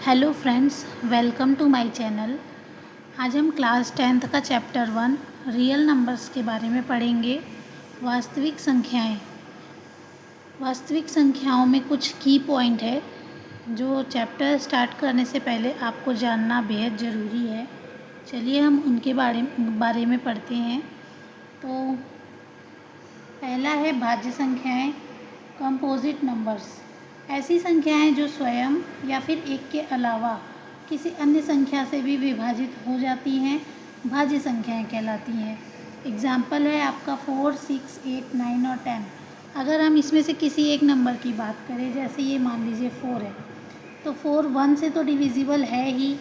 Hello friends, welcome to my channel. आज हम class 10th का चैप्टर 1 रियल नंबर्स के बारे में पढ़ेंगे। वास्तविक संख्याएं। वास्तविक संख्याओं में कुछ की पॉइंट है जो चैप्टर स्टार्ट करने से पहले आपको जानना बेहद ज़रूरी है। चलिए हम उनके बारे में पढ़ते हैं। तो पहला है भाज्य संख्याएं, कंपोजिट नंबर्स। ऐसी संख्याएं जो स्वयं या फिर एक के अलावा किसी अन्य संख्या से भी विभाजित हो जाती हैं, भाज्य संख्याएं कहलाती हैं। एग्जाम्पल है आपका 4, 6, 8, 9 और 10। अगर हम इसमें से किसी एक नंबर की बात करें, जैसे ये मान लीजिए 4 है, तो 4 1 से तो डिविजिबल है ही,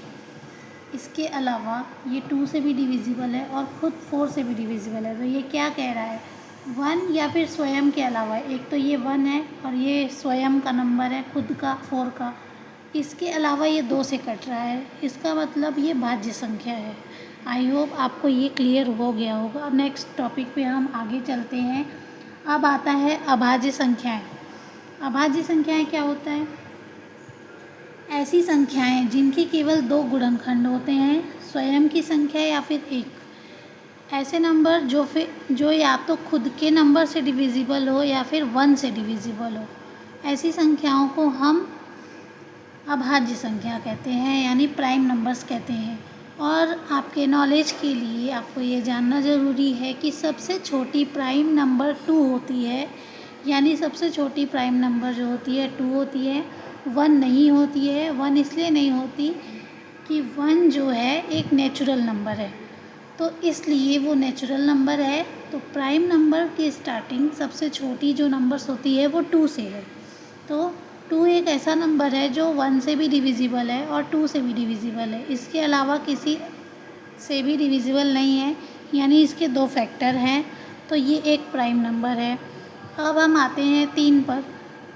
इसके अलावा ये 2 से भी डिविजिबल है और ख़ुद 4 से भी डिविजिबल है। तो ये क्या कह रहा है, 1 या फिर स्वयं के अलावा, एक तो ये 1 है और ये स्वयं का नंबर है, खुद का 4 का, इसके अलावा ये 2 से कट रहा है, इसका मतलब ये भाज्य संख्या है। आई होप आपको ये क्लियर हो गया होगा। नेक्स्ट टॉपिक पे हम आगे चलते हैं। अब आता है अभाज्य संख्याएं। अभाज्य संख्याएं क्या होता है? ऐसी संख्याएं जिनके केवल 2 गुणनखंड होते हैं, स्वयं की संख्या या फिर एक। ऐसे नंबर जो या तो खुद के नंबर से डिविजिबल हो या फिर 1 से डिविजिबल हो, ऐसी संख्याओं को हम अभाज्य संख्या कहते हैं, यानी प्राइम नंबर्स कहते हैं। और आपके नॉलेज के लिए आपको ये जानना ज़रूरी है कि सबसे छोटी प्राइम नंबर 2 होती है, यानी सबसे छोटी प्राइम नंबर जो होती है 2 होती है, 1 नहीं होती है। 1 इसलिए नहीं होती कि 1 जो है एक नेचुरल नंबर है, तो इसलिए वो नेचुरल नंबर है। तो प्राइम नंबर की स्टार्टिंग सबसे छोटी जो नंबर्स होती है वो 2 से है। तो 2 एक ऐसा नंबर है जो 1 से भी डिविजिबल है और 2 से भी डिविजिबल है, इसके अलावा किसी से भी डिविजिबल नहीं है, यानी इसके 2 फैक्टर हैं, तो ये एक प्राइम नंबर है। अब हम आते हैं 3 पर।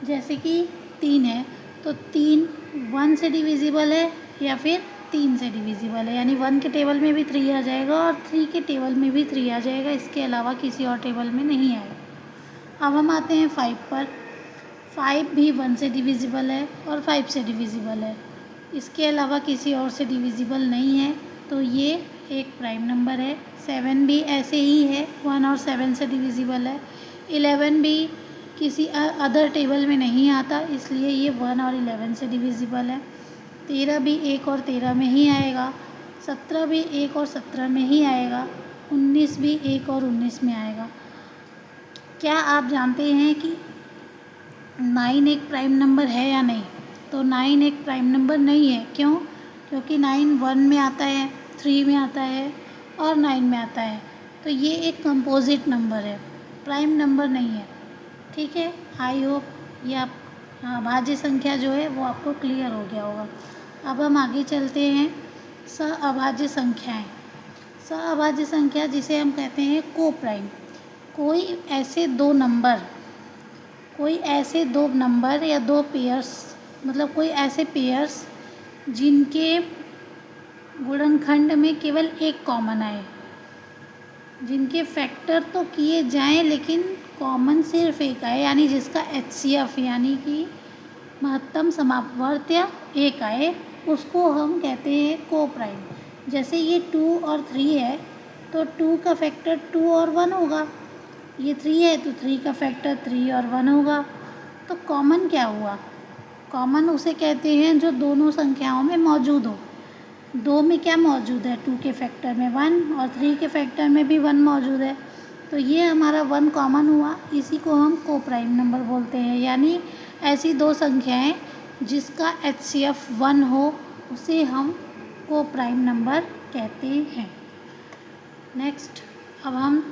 जैसे कि 3 है, तो 3 1 से डिविजिबल है या फिर 3 से डिविजिबल है, यानी 1 के टेबल में भी 3 आ जाएगा और 3 के टेबल में भी 3 आ जाएगा, इसके अलावा किसी और टेबल में नहीं आएगा। अब हम आते हैं 5 पर। 5 भी 1 से डिविजिबल है और 5 से डिविजिबल है, इसके अलावा किसी और से डिविजिबल नहीं है, तो ये एक प्राइम नंबर है। 7 भी ऐसे ही है, 1 और 7 से डिविजिबल है। 11 भी किसी अदर टेबल में नहीं आता, इसलिए ये 1 और 11 से डिविजिबल है। 13 भी 1 और 13 में ही आएगा। 17 भी 1 और 17 में ही आएगा। 19 भी 1 और 19 में आएगा। क्या आप जानते हैं कि 9 एक प्राइम नंबर है या नहीं? तो 9 एक प्राइम नंबर नहीं है। क्यों? क्योंकि 9 1 में आता है, 3 में आता है और 9 में आता है, तो ये एक कंपोजिट नंबर है, प्राइम नंबर नहीं है। ठीक है, आई होप ये आप भाज्य संख्या जो है वो आपको क्लियर हो गया होगा। अब हम आगे चलते हैं। अभाज्य संख्याएं। अभाज्य संख्या जिसे हम कहते हैं को प्राइम। कोई ऐसे दो नंबर या 2 पेयर्स, मतलब कोई ऐसे पेयर्स जिनके गुणनखंड में केवल एक कॉमन आए, जिनके फैक्टर तो किए जाएं लेकिन कॉमन सिर्फ एक आए, यानी जिसका HCF यानी कि महत्तम समापवर्त्य एक आए, उसको हम कहते हैं को प्राइम। जैसे ये 2 और 3 है, तो 2 का फैक्टर 2 और 1 होगा। ये 3 है तो 3 का फैक्टर 3 और 1 होगा। तो कॉमन क्या हुआ? कॉमन उसे कहते हैं जो दोनों संख्याओं में मौजूद हो। 2 में क्या मौजूद है? 2 के फैक्टर में 1 और 3 के फैक्टर में भी 1 मौजूद है, तो ये हमारा 1 कॉमन हुआ। इसी को हम को प्राइम नंबर बोलते हैं, यानी ऐसी 2 संख्याएं जिसका HCF 1 हो उसे हम को प्राइम नंबर कहते हैं। नेक्स्ट, अब हम